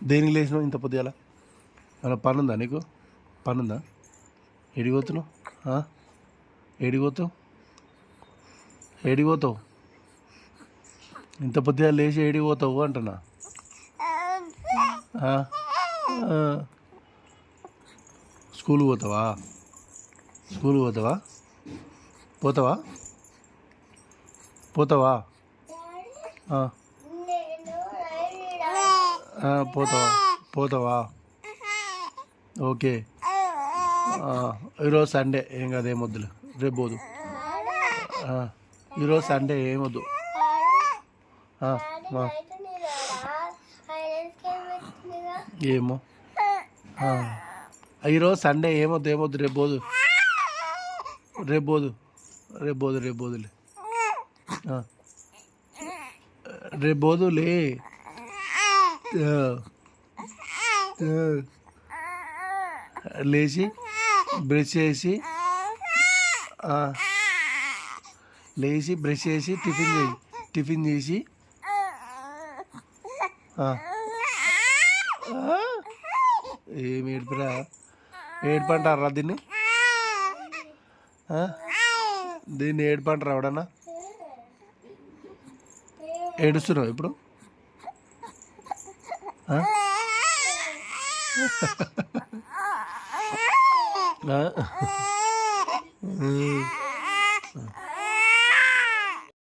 దేనికి లేచినావు ఇంత పొద్దుగాల? అలా పనుందా నీకు? పనుందా? ఎడిపోతున్నావు? ఎడిపోతావు? ఏడిపోతావు? ఇంత పొద్దుగాల లేచి ఏడిపోతావు అంటున్నా. స్కూల్ పోతావా? స్కూల్ పోతావా? పోతావా? పోతావా? పోతావా? పోతావా? ఓకే. ఈరోజు సండే ఏం కాదు, ఏమొద్దులే, రేపు పోదు. ఈరోజు సండే ఏమొద్దు. ఏమో ఈరోజు సండే ఏమొద్దు, ఏమొద్దు, రేపు పోదు. రేపు పోదు, రేపు పోదు, రేపు పోదులే, రేపు పోదులే. లేచి బ్రష్ చేసి బ్రష్ చేసి టిఫిన్ చేసి ఏమి ఏడుపురా? ఏడుపంటారా దీన్ని? దీన్ని ఏడుపంటారా ఎవడన్నా? ఏడుస్తున్నావు ఇప్పుడు?